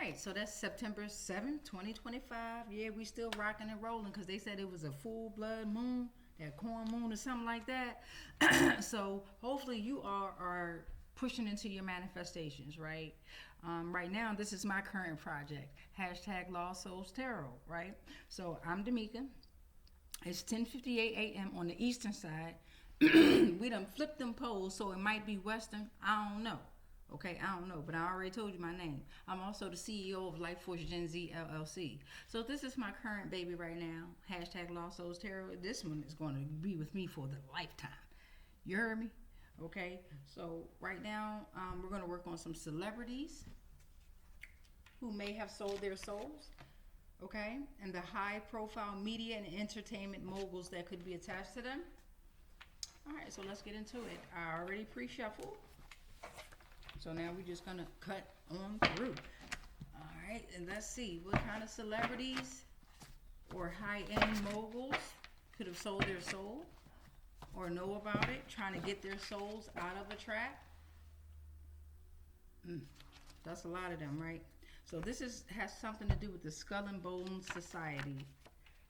right, so that's September 7th, 2025. Yeah, we still rocking and rolling because they said it was a full blood moon, that corn moon or something like that. So hopefully you are pushing into your manifestations, right? Right now, this is my current project. Hashtag Lost Souls Tarot, right? So I'm D'Amica. It's 10:58 a.m. on the eastern side. We done flipped them poles, so it might be western. I don't know. Okay, I don't know, but I already told you my name. I'm also the CEO of Life Force Gen Z LLC. So this is my current baby right now. Hashtag Lost Souls Tarot. This one is going to be with me for the lifetime. You heard me? Okay, so right now we're going to work on some celebrities who may have sold their souls. Okay, and the high profile media and entertainment moguls that could be attached to them. All right, so let's get into it. I already pre-shuffled. So now we're just gonna cut on through. All right, and let's see what kind of celebrities or high-end moguls could have sold their soul or know about it, trying to get their souls out of a trap. That's a lot of them, right? So this has something to do with the Skull and Bones Society.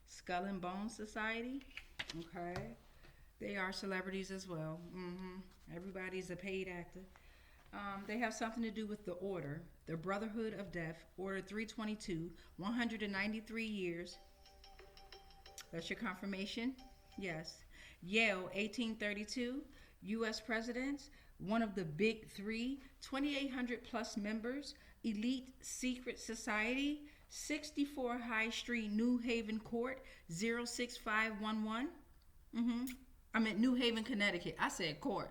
Skull and Bones Society, okay? They are celebrities as well. Everybody's a paid actor. They have something to do with the Order, the Brotherhood of Death, Order 322, 193 years. That's your confirmation? Yes. Yale, 1832, U.S. presidents, one of the big three, 2,800 plus members, elite secret society, 64 High Street, New Haven Court, 06511. I'm at New Haven, Connecticut. I said court.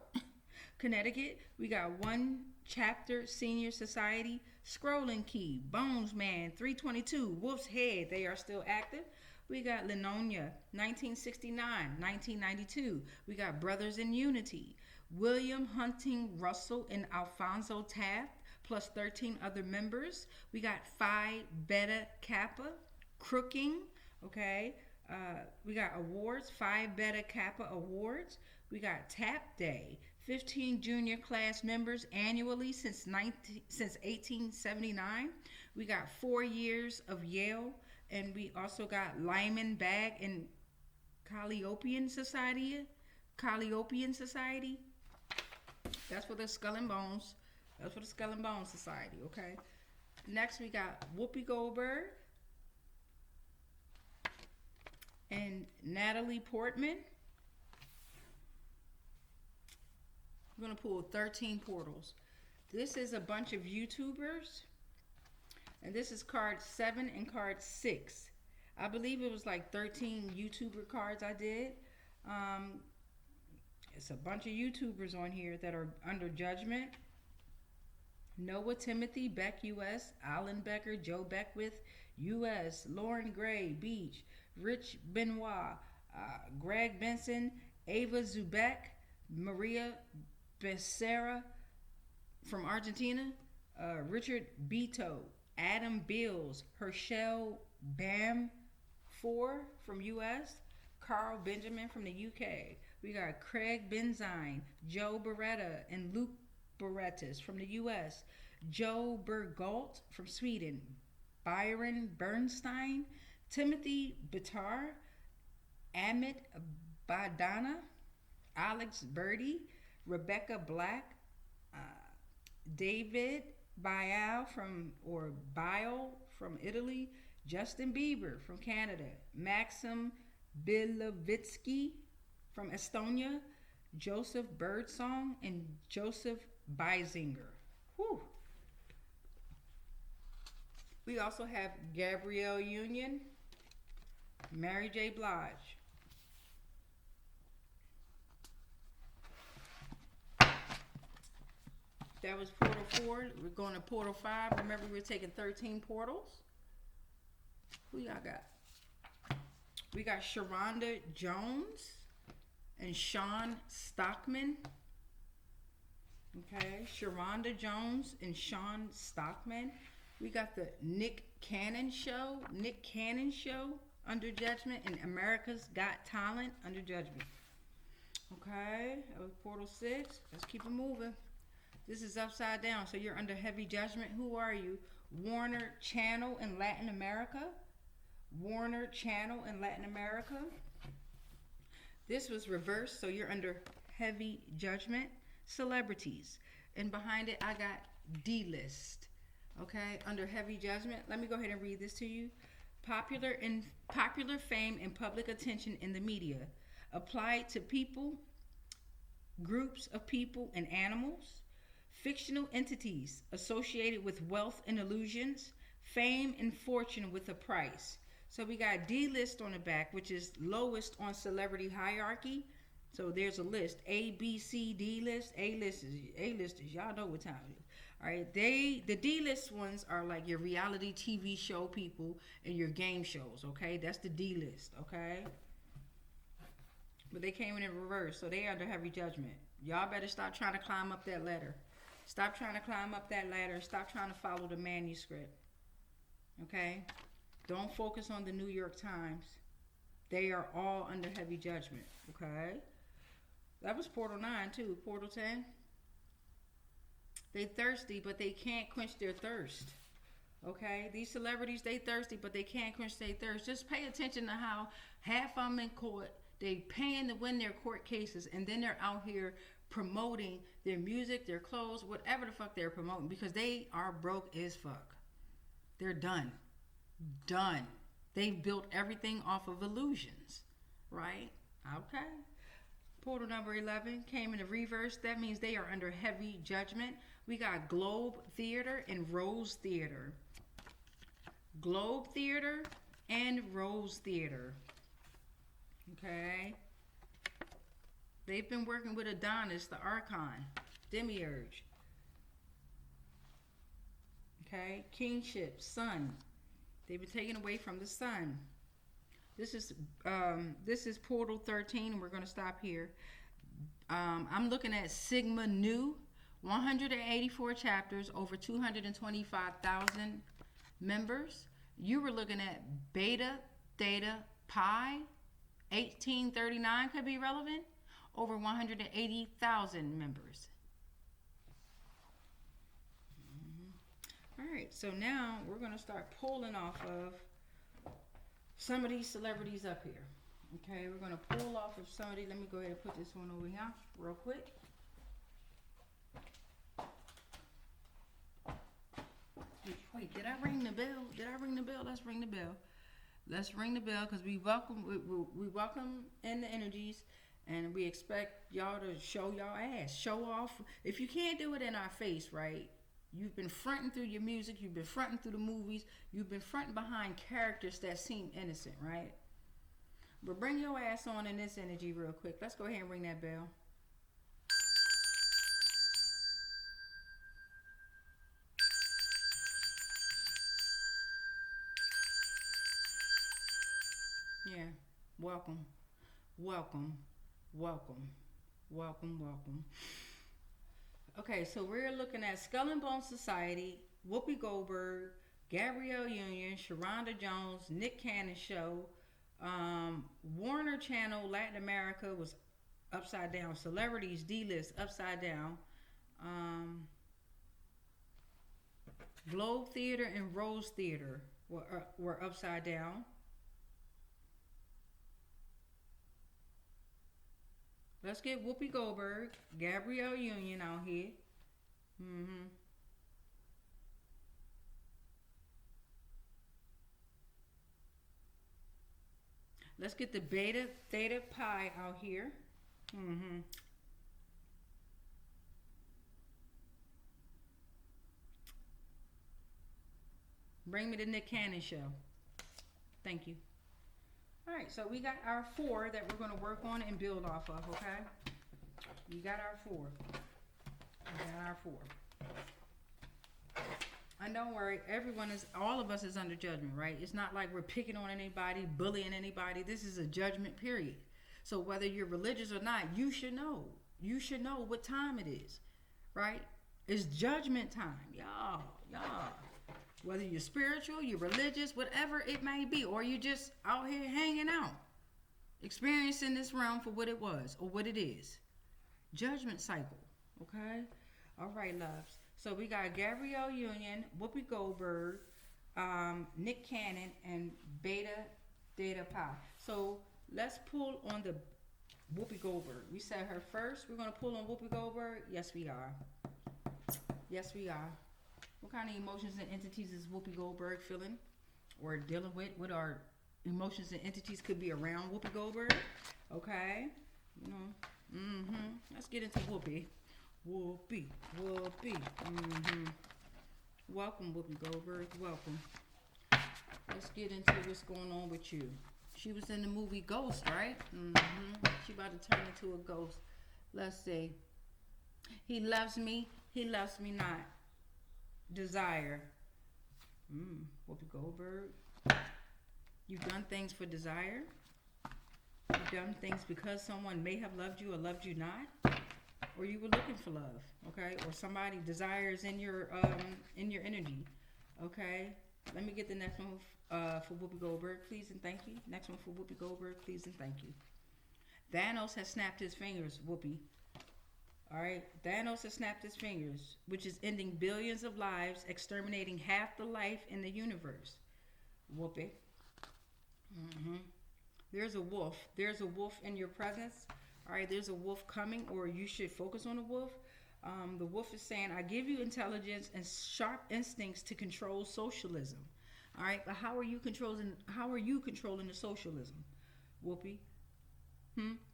Connecticut. We got one chapter senior society, Scrolling Key, Bones Man, 322, Wolf's Head. They are still active. We got Linonia, 1969, 1992. We got Brothers in Unity, William Hunting Russell and Alfonso Taft, plus 13 other members. We got Phi Beta Kappa, Crooking, okay. We got awards, Phi Beta Kappa awards. We got Tap Day, 15 junior class members annually since 1879. We got 4 years of Yale, and we also got Lyman Bag and Calliopean Society. That's for the Skull and Bones. That's for the Skull and Bones Society, okay? Next, we got Whoopi Goldberg and Natalie Portman. We're going to pull 13 portals. This is a bunch of YouTubers. And this is card 7 and card 6. I believe it was like 13 YouTuber cards I did. It's a bunch of YouTubers on here that are under judgment. Noah Timothy, Beck US, Alan Becker, Joe Beckwith, US, Lauren Gray, Beach, Rich Benoit, Greg Benson, Ava Zubek, Maria Becerra from Argentina, Richard Beto, Adam Bills, Herschel Bam 4 from US, Carl Benjamin from the UK. We got Craig Benzine, Joe Beretta, and Luke Berettas from the US, Joe Bergalt from Sweden, Byron Bernstein, Timothy Bitar, Amit Badana, Alex Birdie, Rebecca Black, David Bial from Italy, Justin Bieber from Canada, Maxim Bilovitsky from Estonia, Joseph Birdsong, and Joseph Beisinger. Whew. We also have Gabrielle Union, Mary J. Blige. That was Portal 4. We're going to Portal 5. Remember, we're taking 13 portals. Who y'all got? We got Sharonda Jones and Sean Stockman. Okay, Sharonda Jones and Sean Stockman. We got the Nick Cannon Show. Nick Cannon Show under judgment, and America's Got Talent under judgment. Okay, that was Portal 6. Let's keep it moving. This is upside down, so you're under heavy judgment. Who are you? Warner Channel in Latin America. Warner Channel in Latin America. This was reversed, so you're under heavy judgment. Celebrities. And behind it, I got D-list. Okay, under heavy judgment. Let me go ahead and read this to you. Popular fame and public attention in the media. Applied to people, groups of people and animals. Fictional entities associated with wealth and illusions. Fame and fortune with a price. So we got D-list on the back, which is lowest on celebrity hierarchy. So there's a list. A, B, C, D-list. A-listers. Y'all know what time it is. All right. The D-list ones are like your reality TV show people and your game shows. Okay. That's the D-list. Okay. But they came in reverse. So they under heavy judgment. Y'all better stop trying to climb up that ladder. Stop trying to climb up that ladder. Stop trying to follow the manuscript. Okay. Don't focus on the New York Times. They are all under heavy judgment. Okay. That was Portal 9 too. Portal 10. They thirsty, but they can't quench their thirst. Okay. These celebrities, they thirsty, but they can't quench their thirst. Just pay attention to how half of them in court, they paying to win their court cases, and then they're out here promoting their music, their clothes, whatever the fuck they're promoting, because they are broke as fuck. They're done. Done. They've built everything off of illusions, right? Okay. Portal number 11 came in the reverse. That means they are under heavy judgment. We got Globe Theater and Rose Theater. Globe Theater and Rose Theater. Okay. They've been working with Adonaios, the Archon, Demiurge. Okay. Kingship, Sun. They've been taken away from the sun. This is Portal 13, and we're going to stop here. I'm looking at Sigma Nu, 184 chapters, over 225,000 members. You were looking at Beta, Theta, Pi, 1839 could be relevant, over 180,000 members. All right, so now we're going to start pulling off of some of these celebrities up here. Okay, we're going to pull off of somebody. Let me go ahead and put this one over here real quick. Wait, did I ring the bell? Did I ring the bell? Let's ring the bell. Let's ring the bell, because we welcome in the energies, and we expect y'all to show y'all ass. Show off. If you can't do it in our face, right? You've been fronting through your music. You've been fronting through the movies. You've been fronting behind characters that seem innocent, right? But bring your ass on in this energy real quick. Let's go ahead and ring that bell. Yeah. Welcome. Welcome. Welcome. Welcome. Welcome. Okay, so we're looking at Skull and Bone Society, Whoopi Goldberg, Gabrielle Union, Sharonda Jones, Nick Cannon Show, Warner Channel, Latin America was upside down. Celebrities, D-list, upside down. Globe Theater and Rose Theater were upside down. Let's get Whoopi Goldberg, Gabrielle Union out here. Let's get the Beta Theta Pi out here. Bring me the Nick Cannon Show. Thank you. All right, so we got our 4 that we're going to work on and build off of, okay? We got our 4. We got our 4. And don't worry, all of us is under judgment, right? It's not like we're picking on anybody, bullying anybody. This is a judgment period. So whether you're religious or not, you should know. You should know what time it is, right? It's judgment time, y'all. Whether you're spiritual, you're religious, whatever it may be, or you're just out here hanging out, experiencing this realm for what it was or what it is. Judgment cycle, okay? All right, loves. So we got Gabrielle Union, Whoopi Goldberg, Nick Cannon, and Theta Pi. So let's pull on the Whoopi Goldberg. We said her first. We're going to pull on Whoopi Goldberg. Yes, we are. Yes, we are. What kind of emotions and entities is Whoopi Goldberg feeling or dealing with? What are emotions and entities could be around Whoopi Goldberg? Okay. You know. Let's get into Whoopi. Whoopi. Welcome, Whoopi Goldberg. Welcome. Let's get into what's going on with you. She was in the movie Ghost, right? She about to turn into a ghost. Let's see. He loves me not. Desire. Whoopi Goldberg. You've done things for desire. You've done things because someone may have loved you or loved you not. Or you were looking for love, okay? Or somebody desires in your energy, okay? Let me get the next one for Whoopi Goldberg, please and thank you. Next one for Whoopi Goldberg, please and thank you. Thanos has snapped his fingers, Whoopi. All right, Thanos has snapped his fingers, which is ending billions of lives, exterminating half the life in the universe. Whoopi. There's a wolf. There's a wolf in your presence. All right, there's a wolf coming, or you should focus on the wolf. The wolf is saying, I give you intelligence and sharp instincts to control socialism. All right, but how are you controlling the socialism, Whoopi?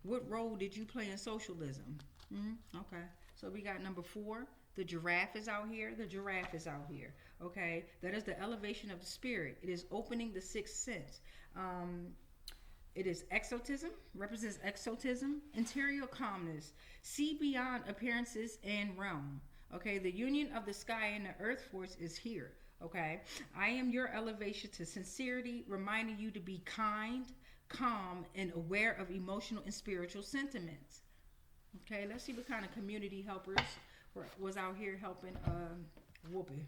What role did you play in socialism? Okay, so we got number 4. The giraffe is out here. The giraffe is out here. Okay, that is the elevation of the spirit. It is opening the 6th sense. It is exotism, represents exotism, interior calmness, see beyond appearances and realm. Okay, the union of the sky and the earth force is here. Okay, I am your elevation to sincerity, reminding you to be kind, calm, and aware of emotional and spiritual sentiments. Okay, let's see what kind of community helpers was out here helping Whoopi.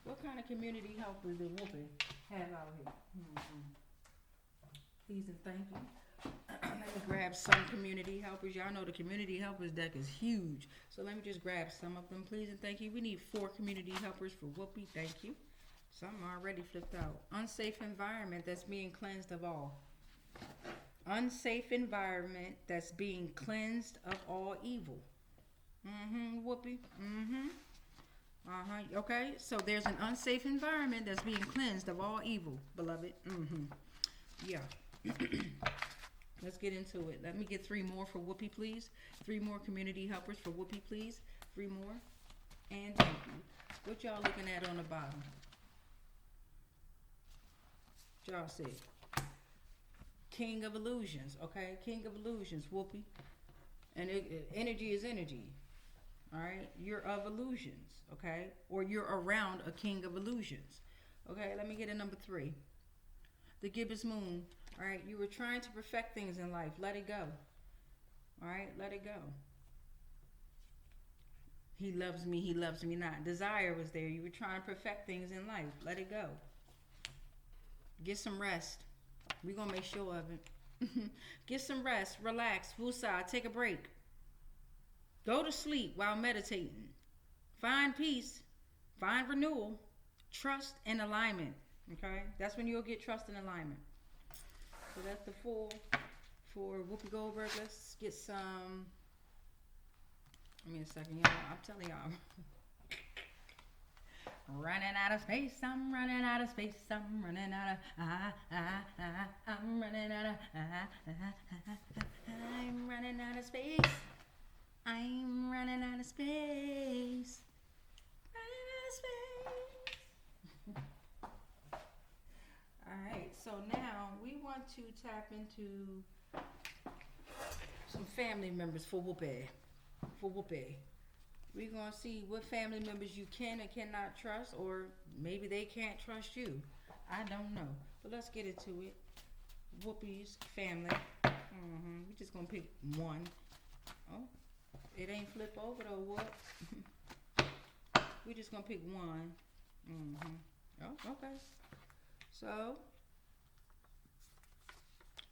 What kind of community helpers did Whoopi have out here? Please and thank you. Let me grab some community helpers. Y'all know the community helpers deck is huge. So let me just grab some of them, please and thank you. We need 4 community helpers for Whoopi. Thank you. Some already flipped out. Unsafe environment that's being cleansed of all. Unsafe environment that's being cleansed of all evil. Whoopi. Okay, so there's an unsafe environment that's being cleansed of all evil, beloved. Yeah. Let's get into it. Let me get 3 more for Whoopi, please. 3 more community helpers for Whoopi, please. 3 more. And thank you. What y'all looking at on the bottom? Y'all see? King of illusions, okay? King of illusions, Whoopi. And energy is energy. All right? You're of illusions, okay? Or you're around a king of illusions. Okay, let me get a number 3. The Gibbous Moon. All right, you were trying to perfect things in life. Let it go. All right, let it go. He loves me not. Desire was there. You were trying to perfect things in life. Let it go. Get some rest. We're going to make sure of it. Get some rest. Relax. Woosah. Take a break. Go to sleep while meditating. Find peace. Find renewal. Trust and alignment. Okay? That's when you'll get trust and alignment. So that's the full for Whoopi Goldberg. Let's get some. Give me a second, y'all. I'm telling y'all. Running out of space, I'm running out of space, I'm running out of, I'm running out of, I'm running out of space, I'm running out of space, running out of space. Alright, so now we want to tap into some family members for Whoopi. We're going to see what family members you can and cannot trust, or maybe they can't trust you. I don't know. But let's get into it. Whoopi's family. We're just going to pick one. Oh, it ain't flip over though, what? We're just going to pick one. Oh, okay. So,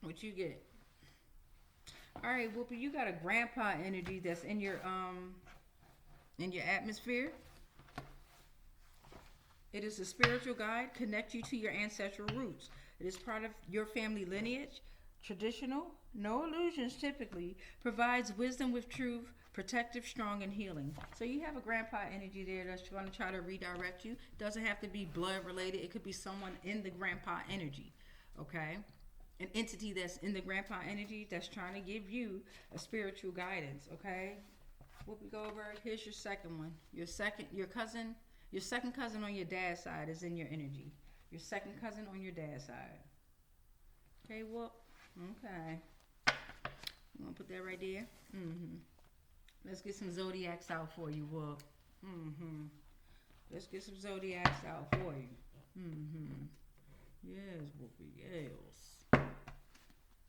what you get? All right, Whoopi, you got a grandpa energy that's in your in your atmosphere. It is a spiritual guide, connect you to your ancestral roots. It is part of your family lineage. Traditional, no illusions typically, provides wisdom with truth, protective, strong, and healing. So you have a grandpa energy there that's going to try to redirect you. Doesn't have to be blood related. It could be someone in the grandpa energy, okay? An entity that's in the grandpa energy that's trying to give you a spiritual guidance, okay? Whoopi Goldberg, here's your second one. Your second cousin on your dad's side is in your energy. Your second cousin on your dad's side. Okay, Whoop. Okay. You want to put that right there? Mm-hmm. Let's get some Zodiacs out for you, Whoop. Mm-hmm. Let's get some Zodiacs out for you. Mm-hmm. Yes, Whoopi, yes.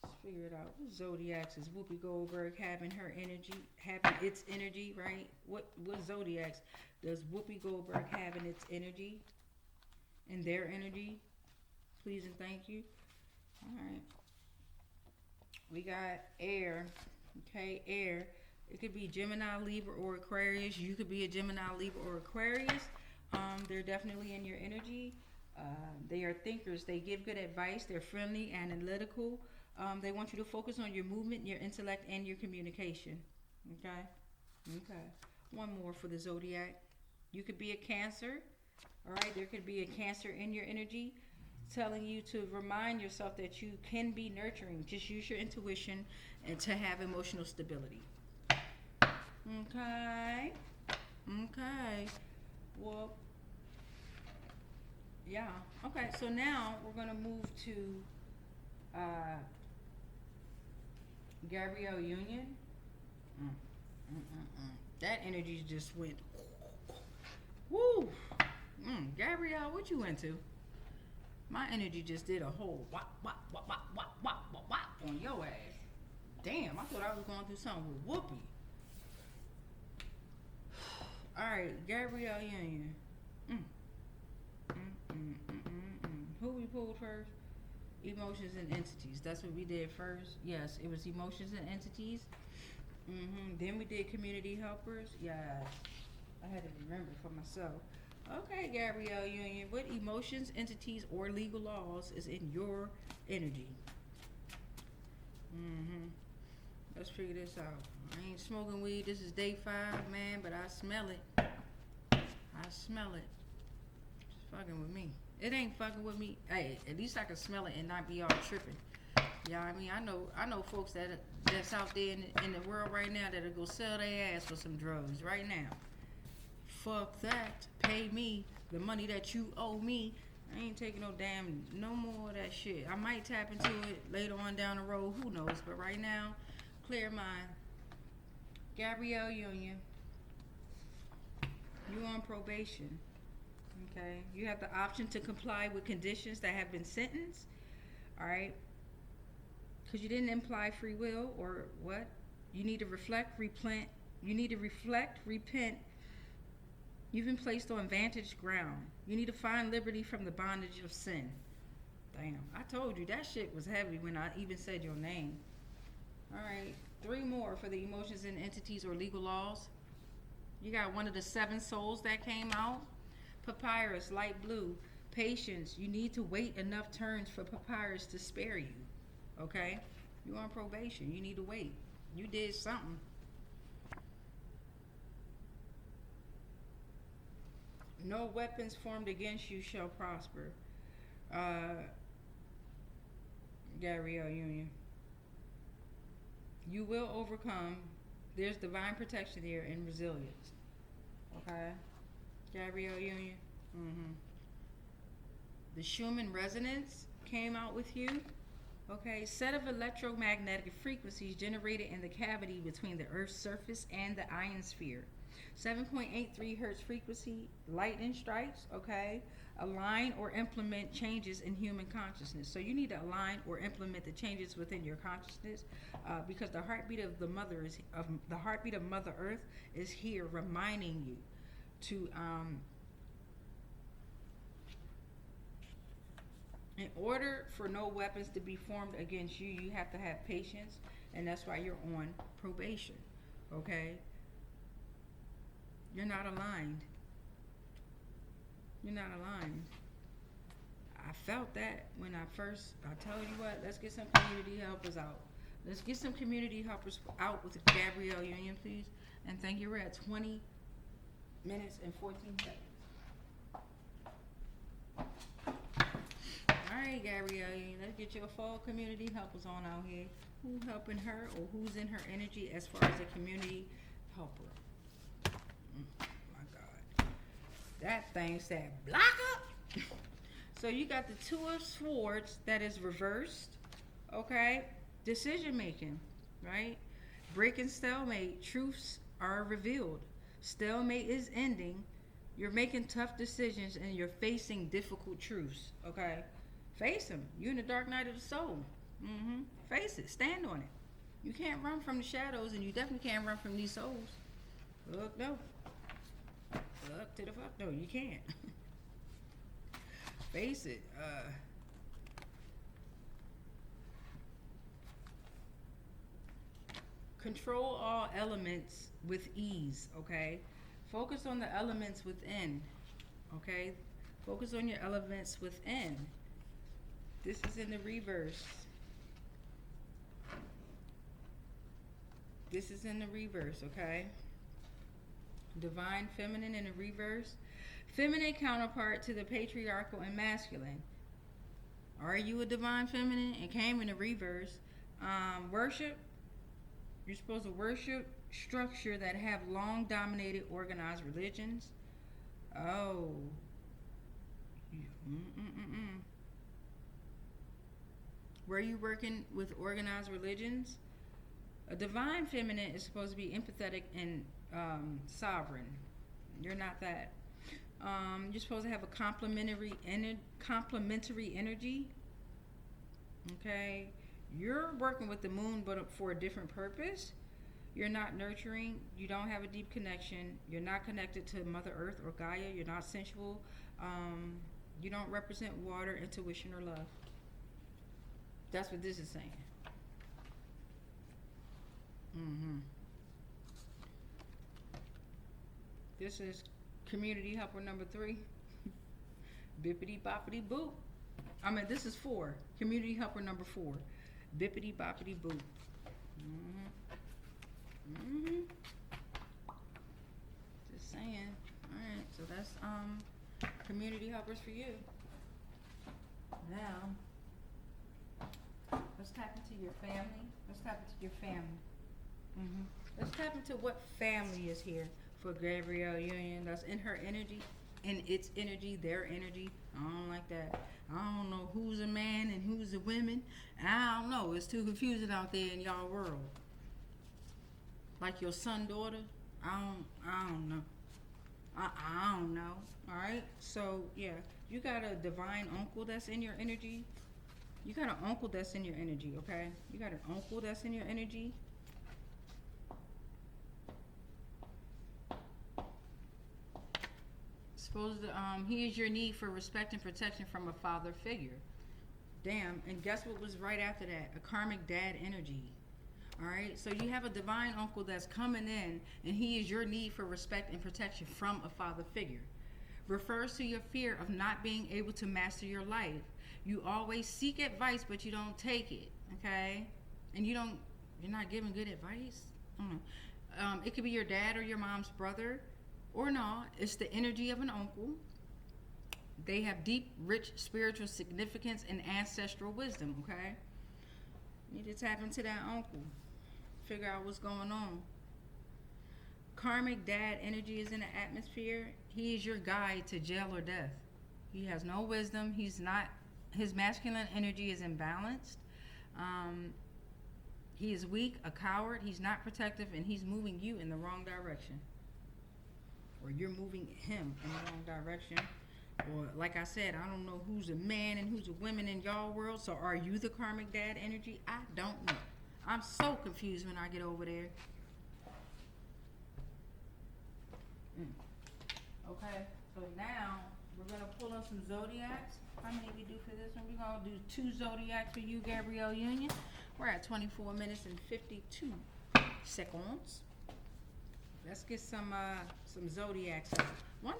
Let's figure it out. What Zodiacs is Whoopi Goldberg having her energy, having its energy, right? What Zodiacs does Whoopi Goldberg having its energy and their energy? Please and thank you. All right. We got air. Okay, air. It could be Gemini, Libra, or Aquarius. You could be a Gemini, Libra, or Aquarius. They're definitely in your energy. They are thinkers. They give good advice. They're friendly, analytical. They want you to focus on your movement, your intellect, and your communication. Okay? Okay. One more for the Zodiac. You could be a Cancer. All right? There could be a Cancer in your energy telling you to remind yourself that you can be nurturing. Just use your intuition and to have emotional stability. Okay. Okay. Well, yeah. Okay, so now we're going to move to Gabrielle Union. That energy just went. Woo! Gabrielle, what you into? My energy just did a whole wop, wop, wop, wop, wop, wop, wop, wop on your ass. Damn, I thought I was going through something with Whoopi. Alright, Gabrielle Union. Who we pulled first? Emotions and entities. That's what we did first. Yes, it was emotions and entities. Then we did community helpers. Yes. I had to remember for myself. Okay, Gabrielle Union. What emotions, entities, or legal laws is in your energy? Let's figure this out. I ain't smoking weed. This is day 5, man, but I smell it. I smell it. It's fucking with me. It ain't fucking with me. Hey, at least I can smell it and not be all tripping. Yeah, I mean, I know folks that's out there in the world right now that'll go sell their ass for some drugs right now. Fuck that. Pay me the money that you owe me. I ain't taking no more of that shit. I might tap into it later on down the road. Who knows? But right now, clear mind. Gabrielle Union. You on probation. Okay. You have the option to comply with conditions that have been sentenced. Alright. Because you didn't imply free will or what? You need to reflect, repent. You need to reflect, repent. You've been placed on vantage ground. You need to find liberty from the bondage of sin. Damn, I told you that shit was heavy when I even said your name. Alright, 3 more for the emotions and entities or legal laws. You got one of the 7 souls that came out. Papyrus, light blue. Patience. You need to wait enough turns for Papyrus to spare you. Okay? You're on probation. You need to wait. You did something. No weapons formed against you shall prosper. Gabrielle Union. You will overcome. There's divine protection here and resilience. Okay? Gabrielle Union. The Schumann resonance came out with you. Okay, set of electromagnetic frequencies generated in the cavity between the Earth's surface and the ionosphere. 7.83 hertz frequency, lightning strikes, okay? Align or implement changes in human consciousness. So you need to align or implement the changes within your consciousness because the heartbeat of the heartbeat of Mother Earth is here reminding you to in order for no weapons to be formed against you, you have to have patience, and that's why you're on probation, okay? You're not aligned. You're not aligned. I felt that when I told you what, let's get some community helpers out. Let's get some community helpers out with Gabrielle Union, please. And thank you. We're at 20 minutes and 14 seconds. All right, Gabrielle Union, let's get your fall community helpers on out here. Who helping her or who's in her energy as far as a community helper? My God. That thing said, block up. So you got the Two of Swords that is reversed, okay? Decision making, right? Breaking stalemate, truths are revealed. Stalemate is ending. You're making tough decisions and you're facing difficult truths, okay? Face them. You're in the dark night of the soul. Face it. Stand on it. You can't run from the shadows and you definitely can't run from these souls. Look, no. Look to the fuck, no, you can't. Face it. Control all elements with ease, okay? Focus on the elements within, okay? Focus on your elements within. This is in the reverse. This is in the reverse, okay? Divine feminine in the reverse. Feminine counterpart to the patriarchal and masculine. Are you a divine feminine? It came in the reverse. Worship. You're supposed to worship structure that have long dominated organized religions. Oh. Were you working with organized religions? A divine feminine is supposed to be empathetic and sovereign. You're not that. You're supposed to have a complementary energy. Okay. You're working with the moon, but for a different purpose. You're not nurturing. You don't have a deep connection. You're not connected to Mother Earth or Gaia. You're not sensual. You don't represent water, intuition, or love. That's what this is saying. This is community helper number 3. Bippity boppity boop. I mean, this is 4. Community helper number 4. Bippity boppity boop. Just saying. Alright, so that's community helpers for you. Now, let's tap into your family. Let's tap into your family. Let's tap into what family is here for Gabrielle Union. That's in her energy, in its energy, their energy. I don't like that. I don't know who's a man and who's a woman. I don't know. It's too confusing out there in y'all world. Like your son, daughter. I don't know. I don't know. All right. So yeah, you got a divine uncle that's in your energy. You got an uncle that's in your energy. Okay. You got an uncle that's in your energy. Supposed to, he is your need for respect and protection from a father figure. Damn, and guess what was right after that? A karmic dad energy. Alright, so you have a divine uncle that's coming in, and he is your need for respect and protection from a father figure. Refers to your fear of not being able to master your life. You always seek advice, but you don't take it, okay? And you're not giving good advice? It could be your dad or your mom's brother. Or not, it's the energy of an uncle. They have deep, rich spiritual significance and ancestral wisdom, okay? You need to tap into that uncle. Figure out what's going on. Karmic dad energy is in the atmosphere. He is your guide to jail or death. He has no wisdom. His masculine energy is imbalanced. He is weak, a coward. He's not protective, and he's moving you in the wrong direction. Or you're moving him in the wrong direction. Or like I said, I don't know who's a man and who's a woman in y'all world. So are you the karmic dad energy? I don't know. I'm so confused when I get over there. Okay, so now we're going to pull on some zodiacs. How many we do for this one? We're going to do 2 zodiacs for you, Gabrielle Union. We're at 24 minutes and 52 seconds. Let's get some Zodiacs. One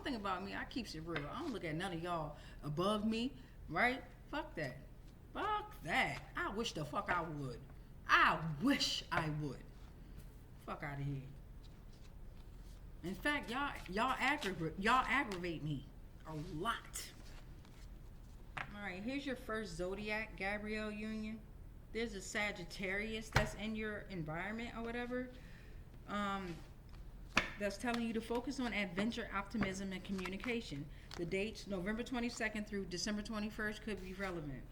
thing about me, I keeps it real. I don't look at none of y'all above me, right? Fuck that. Fuck that. I wish the fuck I would. I wish I would. Fuck out of here. In fact, y'all aggravate me a lot. All right, here's your first Zodiac, Gabrielle Union. There's a Sagittarius that's in your environment or whatever. That's telling you to focus on adventure, optimism, and communication. The dates, November 22nd through December 21st, could be relevant.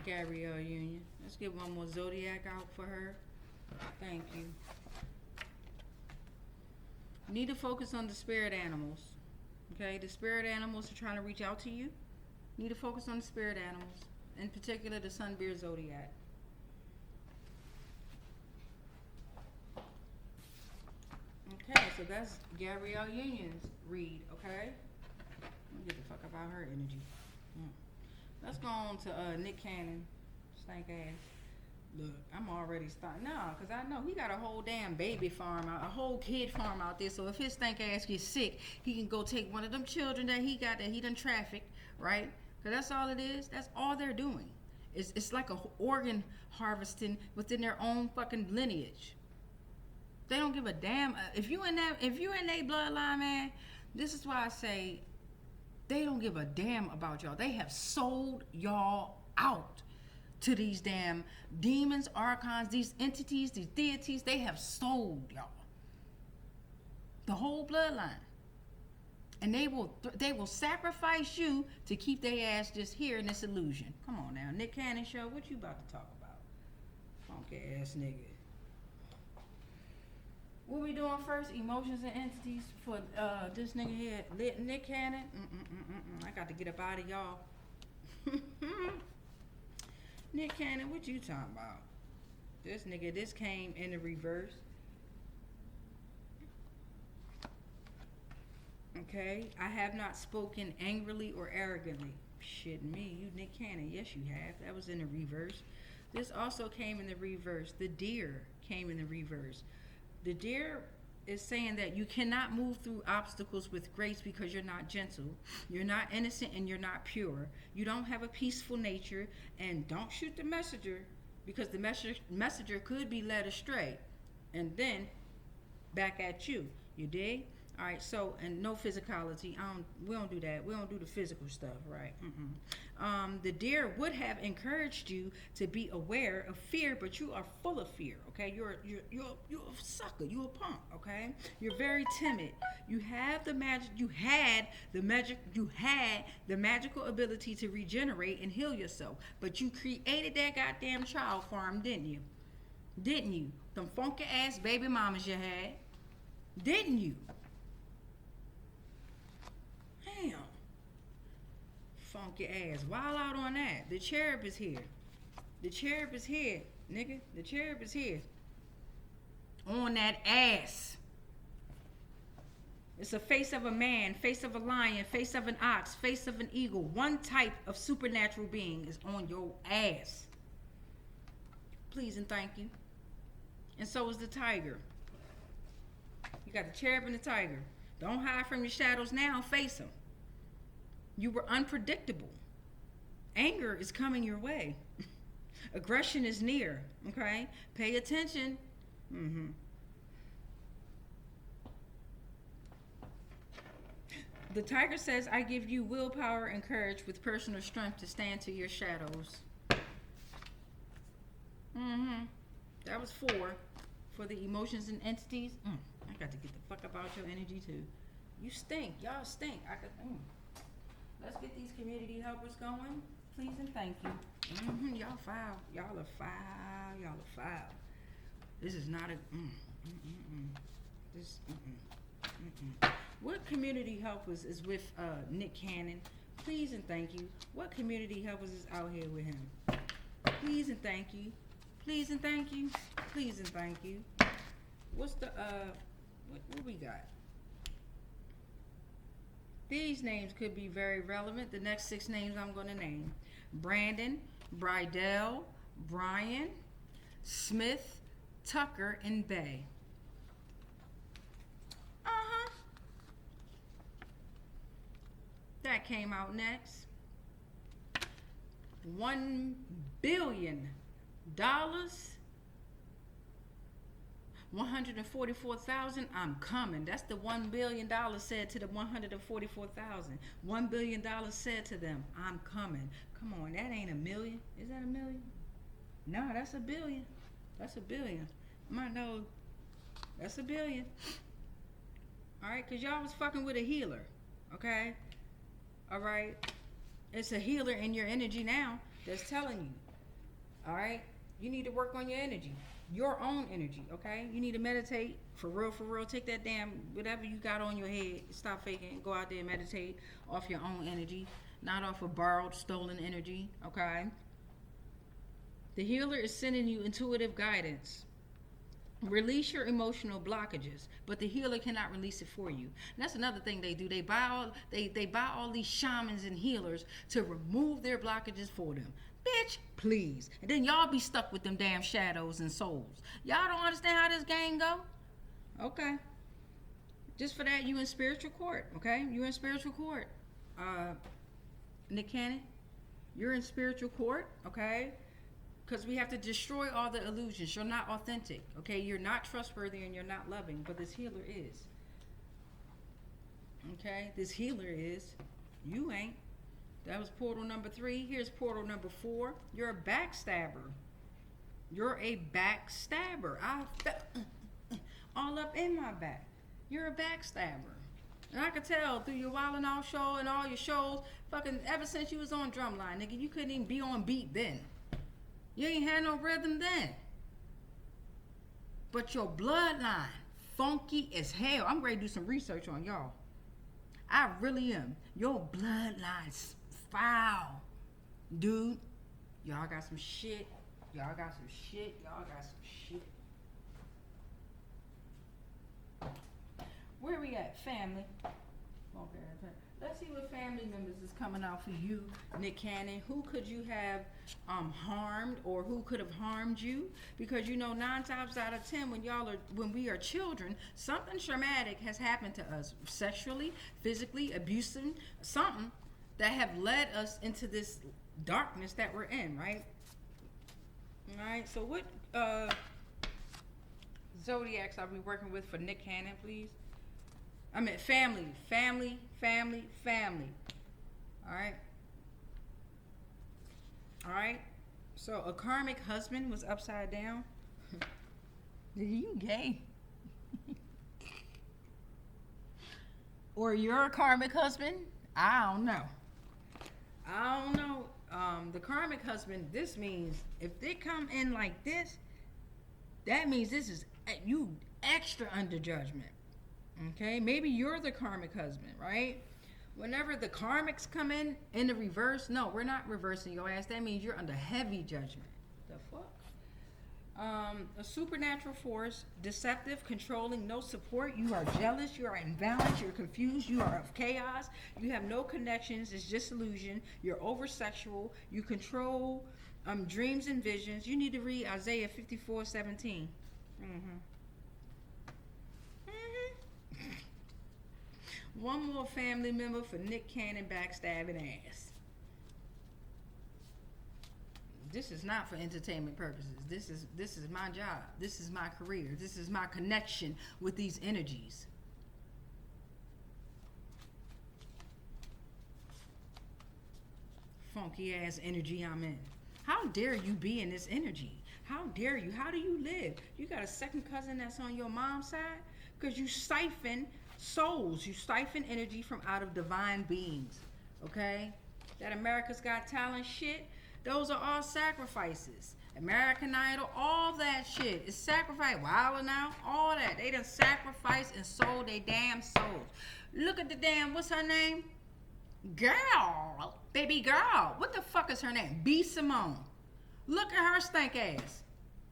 Gabrielle Union. Let's get one more Zodiac out for her. Thank you. Need to focus on the spirit animals. Okay, the spirit animals are trying to reach out to you. Need to focus on the spirit animals, in particular the Sun Bear Zodiac. Okay, so that's Gabrielle Union's read, okay? Let me get the fuck about her energy. Let's go on to Nick Cannon, stank ass. Look, I'm already starting. No, because I know he got a whole damn baby farm out, a whole kid farm out there. So if his stank ass gets sick, he can go take one of them children that he got that he done trafficked, right? Because that's all it is. That's all they're doing. It's like a organ harvesting within their own fucking lineage. They don't give a damn. If you in their bloodline, man, this is why I say they don't give a damn about y'all. They have sold y'all out to these damn demons, archons, these entities, these deities. They have sold y'all. The whole bloodline. And they will sacrifice you to keep their ass just here in this illusion. Come on now, Nick Cannon show. What you about to talk about? Funky ass nigga. What we doing first? Emotions and entities for this nigga here, Nick Cannon. I got to get up out of y'all. Nick Cannon, what you talking about? This nigga, this came in the reverse. Okay, I have not spoken angrily or arrogantly. Shit me, you Nick Cannon. Yes, you have. That was in the reverse. This also came in the reverse. The deer came in the reverse. The deer is saying that you cannot move through obstacles with grace because you're not gentle, you're not innocent, and you're not pure. You don't have a peaceful nature, and don't shoot the messenger because the messenger could be led astray and then back at you. You dig? All right, so, and no physicality. We don't do that. We don't do the physical stuff, right? The deer would have encouraged you to be aware of fear, but you are full of fear, okay? You're a sucker. You're a punk, okay? You're very timid. You have the magic. You had the magical ability to regenerate and heal yourself, but you created that goddamn child farm, didn't you? Didn't you? Them funky ass baby mamas you had, didn't you? Damn. Funky ass. Wild out on that. The cherub is here. The cherub is here, nigga. The cherub is here. On that ass. It's a face of a man, face of a lion, face of an ox, face of an eagle. One type of supernatural being is on your ass. Please and thank you. And so is the tiger. You got the cherub and the tiger. Don't hide from your shadows now. Face them. You were unpredictable. Anger is coming your way. Aggression is near. Okay? Pay attention. The tiger says, I give you willpower and courage with personal strength to stand to your shadows. That was 4 for the emotions and entities. I got to get the fuck about your energy too. You stink. Y'all stink. Let's get these community helpers going. Please and thank you. Y'all foul. Y'all are foul. Y'all are foul. This is not a... What community helpers is with Nick Cannon? Please and thank you. What community helpers is out here with him? Please and thank you. Please and thank you. Please and thank you. What's the... What we got? These names could be very relevant. The next 6 names I'm going to name. Brandon, Bridell, Brian, Smith, Tucker, and Bay. That came out next. $1 billion. 144,000. I'm coming. That's the $1 billion said to the 144,000. $1 billion said to them, I'm coming. Come on, that ain't a million. Is that a million? No, that's a billion. That's a billion. I know. That's a billion. All right, because y'all was fucking with a healer. Okay? All right? It's a healer in your energy now that's telling you. All right? You need to work on your energy. Your own energy, okay? You need to meditate. For real, for real. Take that damn, whatever you got on your head. Stop faking. Go out there and meditate off your own energy. Not off of borrowed, stolen energy, okay? The healer is sending you intuitive guidance. Release your emotional blockages, but the healer cannot release it for you. And that's another thing they do. They buy all these shamans and healers to remove their blockages for them. Bitch, please. And then y'all be stuck with them damn shadows and souls. Y'all don't understand how this game go? Okay. Just for that, you in spiritual court, okay? You in spiritual court. Nick Cannon, you're in spiritual court, okay? Because we have to destroy all the illusions. You're not authentic, okay? You're not trustworthy and you're not loving, but this healer is. Okay? This healer is. You ain't. That was portal number 3. Here's portal number 4. You're a backstabber. You're a backstabber. I felt all up in my back. You're a backstabber. And I could tell through your Wild 'N Out show and all your shows, fucking ever since you was on Drumline, nigga, you couldn't even be on beat then. You ain't had no rhythm then. But your bloodline, funky as hell. I'm ready to do some research on y'all. I really am. Your bloodline's foul. Dude, y'all got some shit. Y'all got some shit. Y'all got some shit. Where we at, family? Okay, let's see what family members is coming out for you, Nick Cannon. Who could you have harmed, or who could have harmed you? Because you know, 9 times out of 10, when we are children, something traumatic has happened to us, sexually, physically, abusing, something that have led us into this darkness that we're in, right? All right. So what Zodiacs are we working with for Nick Cannon, please? I mean, family. All right. All right. So a karmic husband was upside down. You gay? Or you're a karmic husband? I don't know. The karmic husband, this means if they come in like this, that means this is you extra under judgment. Okay, maybe you're the karmic husband, right? Whenever the karmics come in the reverse, no, we're not reversing your ass. That means you're under heavy judgment. The fuck? A supernatural force, deceptive, controlling, no support. You are jealous, you are imbalanced, you're confused, you are of chaos, you have no connections, it's just illusion, you're over-sexual, you control dreams and visions. You need to read Isaiah 54:17. One more family member for Nick Cannon backstabbing ass. This is not for entertainment purposes. This is my job. This is my career. This is my connection with these energies. Funky ass energy I'm in. How dare you be in this energy? How dare you? How do you live? You got a second cousin that's on your mom's side? Because you siphon souls. You siphon energy from out of divine beings. Okay? That America's Got Talent shit, those are all sacrifices. American Idol, all that shit is sacrifice. Wild 'N Out, all that. They done sacrificed and sold their damn souls. Look at the damn, what's her name? Girl. Baby girl. What the fuck is her name? B. Simone. Look at her stank ass.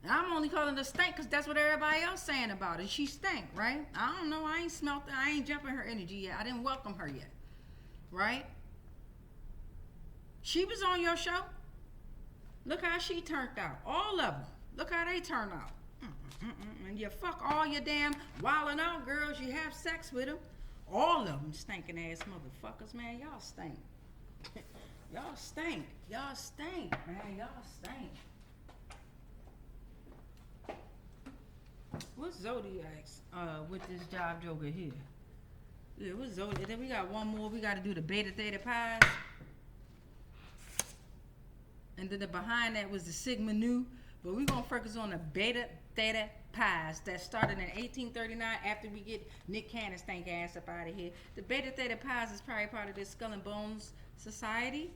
And I'm only calling her stank because that's what everybody else saying about it. She stank, right? I don't know. I ain't smelt it. I ain't jumping her energy yet. I didn't welcome her yet. Right? She was on your show. Look how she turned out. All of them. Look how they turn out. And you fuck all your damn wildin' out girls. You have sex with them. All of them stinking ass motherfuckers, man. Y'all stink. Y'all stink. Y'all stink, man. Y'all stink. What's Zodiacs with this job joker here? Yeah, what's Zodiac? Then we got one more. We got to do the Beta Theta Pi's. And then behind that was the Sigma Nu. But we're going to focus on the Beta Theta Pi's that started in 1839 after we get Nick Cannon's stank ass up out of here. The Beta Theta Pi's is probably part of this Skull and Bones Society.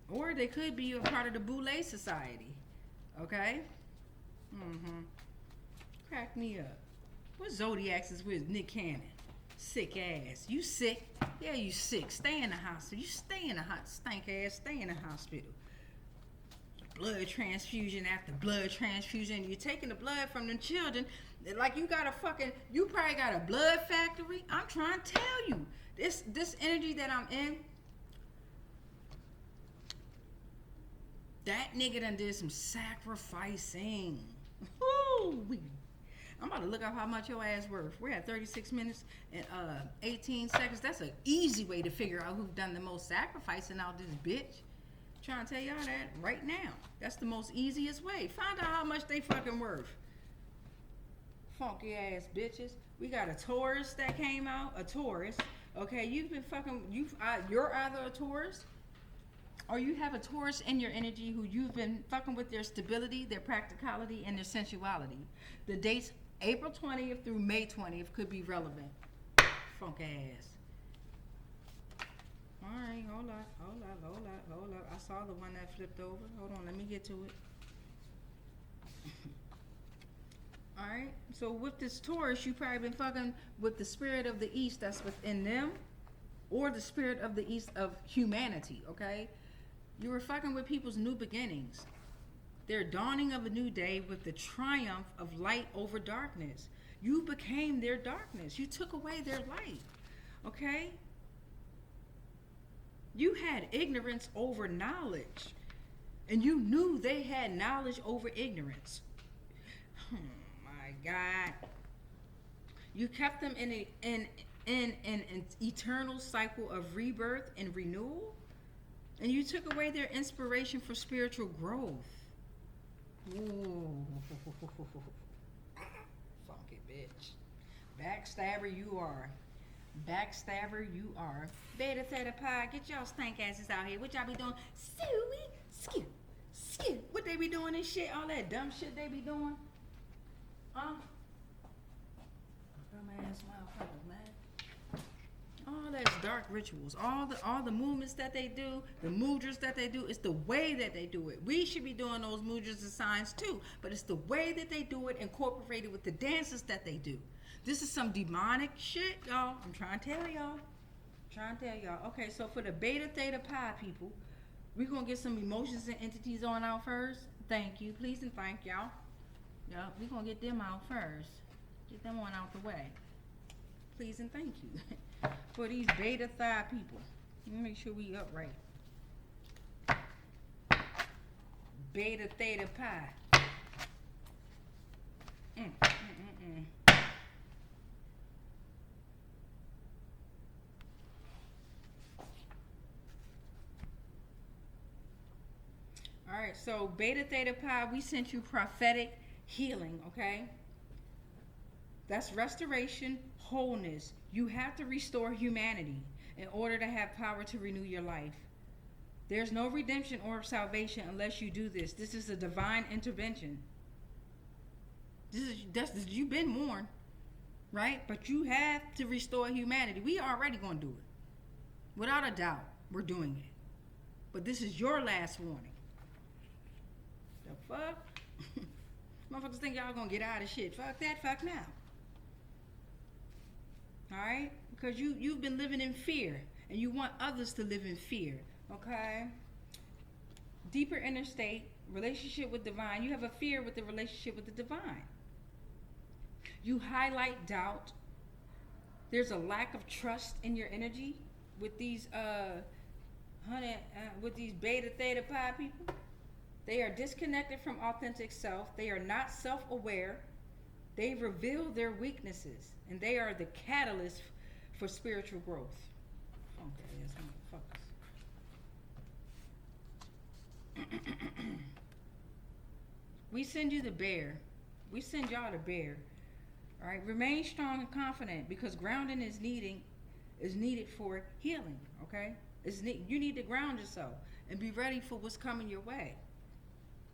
Or they could be a part of the Boule Society. Okay? Crack me up. What Zodiacs is with Nick Cannon? Sick ass. You sick? Yeah, you sick. Stay in the hospital. You stay in the hot stank ass. Stay in the hospital. Blood transfusion after blood transfusion. You're taking the blood from the children like you got a fucking. You probably got a blood factory. I'm trying to tell you, this energy that I'm in. That nigga done did some sacrificing. Woo! I'm about to look up how much your ass worth. We're at 36 minutes and 18 seconds. That's an easy way to figure out who's done the most sacrificing out this bitch. Trying to tell y'all that right now. That's the most easiest way. Find out how much they fucking worth. Funky ass bitches. We got a Taurus that came out. A Taurus. Okay, you've been fucking. You're either a Taurus, or you have a Taurus in your energy who you've been fucking with their stability, their practicality, and their sensuality. The dates April 20th through May 20th could be relevant. Funk ass. Alright, hold up. I saw the one that flipped over. Hold on, let me get to it. Alright, so with this Taurus, you probably been fucking with the spirit of the East that's within them, or the spirit of the East of humanity, okay? You were fucking with people's new beginnings. Their dawning of a new day with the triumph of light over darkness. You became their darkness. You took away their light. Okay? You had ignorance over knowledge. And you knew they had knowledge over ignorance. Oh my God. You kept them in an eternal cycle of rebirth and renewal. And you took away their inspiration for spiritual growth. Ooh. Funky bitch. Backstabber you are. Backstabber you are. Beta Theta Pi, get y'all stank asses out here. What y'all be doing? Skew. What they be doing and shit? All that dumb shit they be doing? Huh? Dumbass motherfuckers, man. All that's dark rituals. All the movements that they do, the mudras that they do, it's the way that they do it. We should be doing those mudras and signs too, but it's the way that they do it incorporated with the dances that they do. This is some demonic shit, y'all. I'm trying to tell y'all. Okay, so for the Beta Theta Pi people, we're going to get some emotions and entities on out first. Thank you. Please and thank y'all. Yeah, we're going to get them out first. Get them on out the way. Please and thank you. For these Beta Theta people. Let me make sure we upright. Beta Theta Pi. All right, so Beta Theta Pi, we sent you prophetic healing, okay? That's restoration, wholeness. You have to restore humanity in order to have power to renew your life. There's no redemption or salvation unless you do this. This is a divine intervention. You've been warned, right? But you have to restore humanity. We are already going to do it. Without a doubt, we're doing it. But this is your last warning. The fuck? Motherfuckers think y'all gonna get out of shit. Fuck that, fuck now. Alright? Because you've been living in fear. And you want others to live in fear. Okay? Deeper inner state, relationship with divine. You have a fear with the relationship with the divine. You highlight doubt. There's a lack of trust in your energy with these with these Beta Theta Pi people. They are disconnected from authentic self. They are not self-aware. They reveal their weaknesses, and they are the catalyst for spiritual growth. Okay, that's motherfuckers. We send you the bear. We send y'all the bear. All right. Remain strong and confident, because grounding is needed for healing. Okay. You need to ground yourself and be ready for what's coming your way,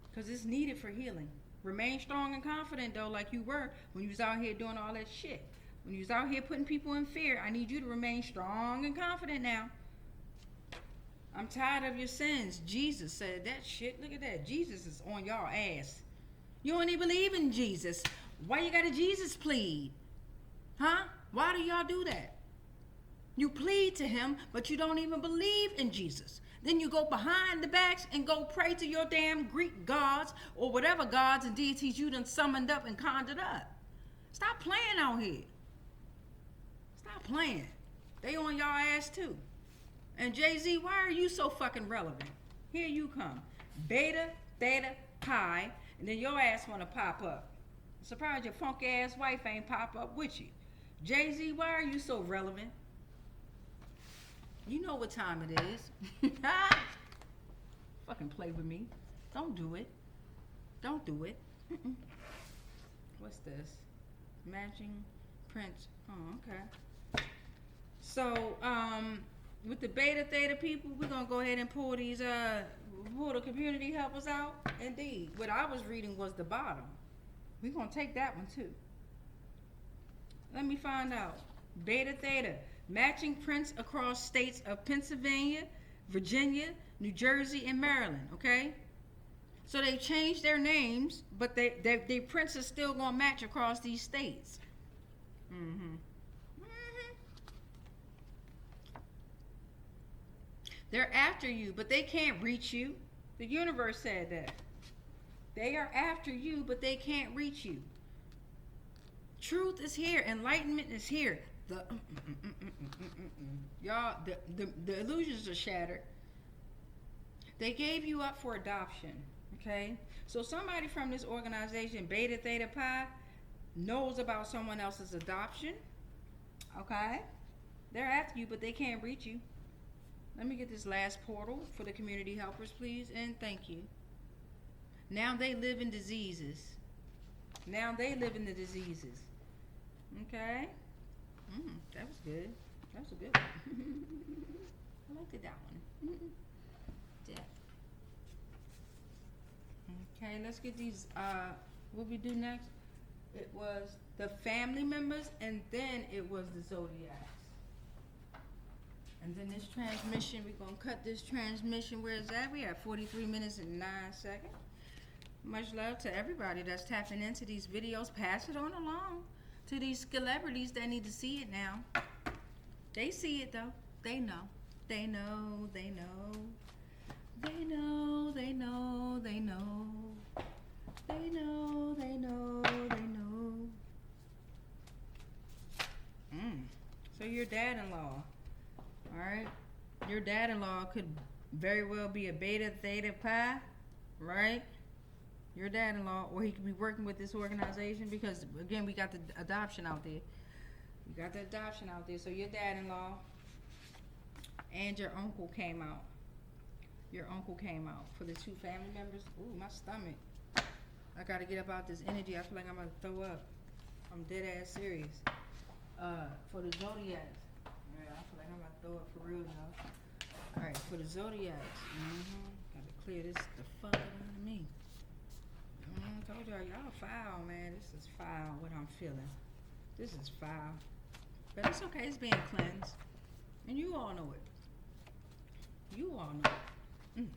because it's needed for healing. Remain strong and confident, though, like you were when you was out here doing all that shit. When you was out here putting people in fear, I need you to remain strong and confident now. I'm tired of your sins. Jesus said that shit. Look at that. Jesus is on y'all ass. You don't even believe in Jesus. Why you got a Jesus plead? Huh? Why do y'all do that? You plead to him, but you don't even believe in Jesus. Then you go behind the backs and go pray to your damn Greek gods or whatever gods and deities you done summoned up and conjured up. Stop playing out here. Stop playing. They on y'all ass too. And Jay-Z, why are you so fucking relevant? Here you come. Beta, Theta, Pi, and then your ass want to pop up. I'm surprised your funky ass wife ain't pop up with you. Jay-Z, why are you so relevant? You know what time it is. Fucking play with me. Don't do it. Don't do it. What's this? Matching prints. Oh, okay. So, with the beta theta people, we're gonna go ahead and pull these pull the community helpers out. Indeed. What I was reading was the bottom. We're gonna take that one too. Let me find out. Beta theta. Matching prints across states of Pennsylvania, Virginia, New Jersey, and Maryland. Okay? So they changed their names, but they prints are still gonna match across these states. They're after you, but they can't reach you. The universe said that. They are after you, but they can't reach you. Truth is here. Enlightenment is here. Y'all, the illusions are shattered. They gave you up for adoption. Okay? So somebody from this organization, Beta Theta Pi, knows about someone else's adoption. Okay? They're after you, but they can't reach you. Let me get this last portal for the community helpers, please, and thank you. Now they live in diseases. Now they live in the diseases. Okay? That was good. That was a good one. I liked that one. Yeah. Okay, let's get these. What we do next? It was the family members, and then it was the Zodiacs. And then this transmission, we're going to cut this transmission. Where is that? We have 43 minutes and 9 seconds. Much love to everybody that's tapping into these videos. Pass it on along to these celebrities that need to see it now. They see it, though. They know. They know. They know. They know. They know. They know. They know. They know. They know. So your dad-in-law. All right, your dad-in-law could very well be a Beta Theta Pi, right? Your dad-in-law, or he could be working with this organization because, again, we got the adoption out there. We got the adoption out there. So your dad-in-law and your uncle came out. Your uncle came out for the two family members. Ooh, my stomach. I got to get up out this energy. I feel like I'm going to throw up. I'm dead-ass serious. For the Zodiacs. I'm gonna throw it for real now. Alright, for the Zodiacs. Gotta clear this the fuck out of me. Told y'all foul, man. This is foul, what I'm feeling. This is foul. But it's okay, it's being cleansed. And you all know it. You all know it.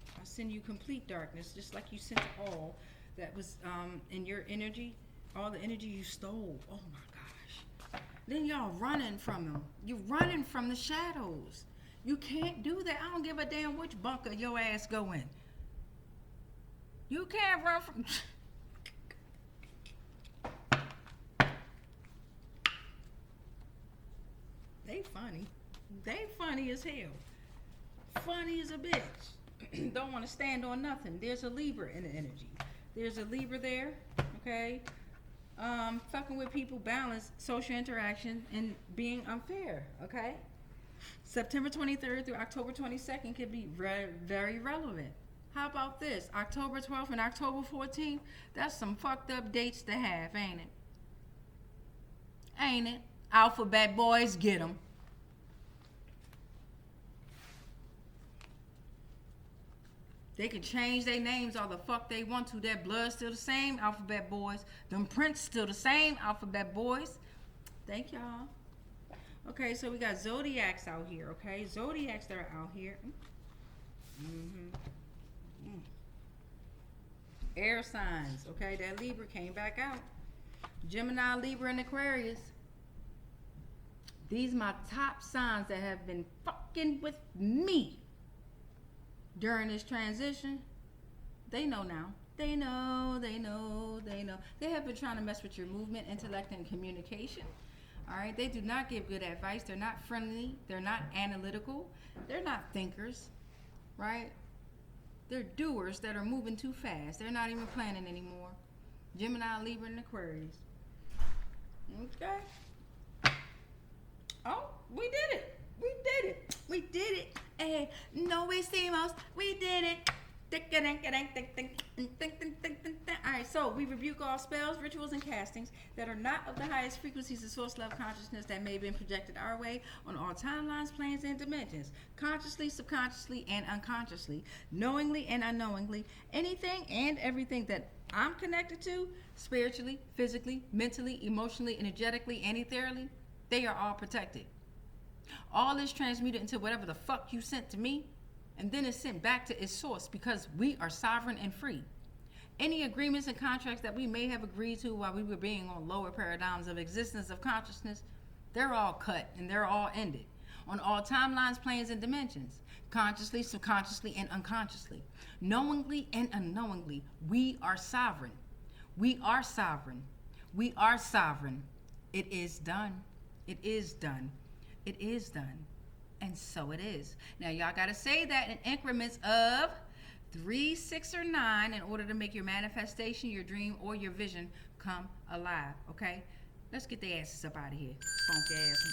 I send you complete darkness, just like you sent all that was in your energy. All the energy you stole. Oh my gosh. Then y'all running from them. You're running from the shadows. You can't do that. I don't give a damn which bunker your ass go in. You can't run from... They funny. They funny as hell. Funny as a bitch. Don't want to stand on nothing. There's a Libra in the energy. There's a Libra there, okay? Fucking with people, balance, social interaction, and being unfair, okay? September 23rd through October 22nd could be very relevant. How about this? October 12th and October 14th, that's some fucked up dates to have, ain't it? Ain't it? Alphabet boys, get them. They can change their names all the fuck they want to. Their blood's still the same, alphabet boys. Them prints still the same, alphabet boys. Thank y'all. Okay, so we got zodiacs out here, okay? Zodiacs that are out here. Air signs, okay? That Libra came back out. Gemini, Libra, and Aquarius. These my top signs that have been fucking with me during this transition. They know now. They know. They have been trying to mess with your movement, intellect, and communication. All right? They do not give good advice. They're not friendly. They're not analytical. They're not thinkers, right? They're doers that are moving too fast. They're not even planning anymore. Gemini, Libra, and Aquarius. Okay. Oh, we did it. We did it. Hey, no hicimos. We did it. Alright, so we rebuke all spells, rituals, and castings that are not of the highest frequencies of source love consciousness that may have been projected our way on all timelines, planes, and dimensions, consciously, subconsciously, and unconsciously, knowingly and unknowingly. Anything and everything that I'm connected to, spiritually, physically, mentally, emotionally, energetically, and ethereally, they are all protected. All is transmuted into whatever the fuck you sent to me, and then it's sent back to its source because we are sovereign and free. Any agreements and contracts that we may have agreed to while we were being on lower paradigms of existence of consciousness, they're all cut and they're all ended on all timelines, planes, and dimensions, consciously, subconsciously, and unconsciously. Knowingly and unknowingly, we are sovereign. We are sovereign. We are sovereign. It is done. It is done. It is done. And so it is. Now, y'all got to say that in increments of 3, 6, or 9 in order to make your manifestation, your dream, or your vision come alive. Okay? Let's get their asses up out of here. Funk ass.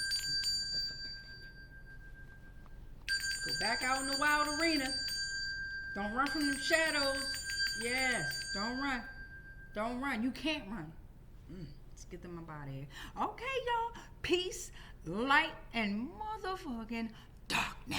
Go back out in the wild arena. Don't run from them shadows. Yes. Don't run. Don't run. You can't run. Let's get them up out of here. Okay, y'all. Peace, light, and motherfucking darkness.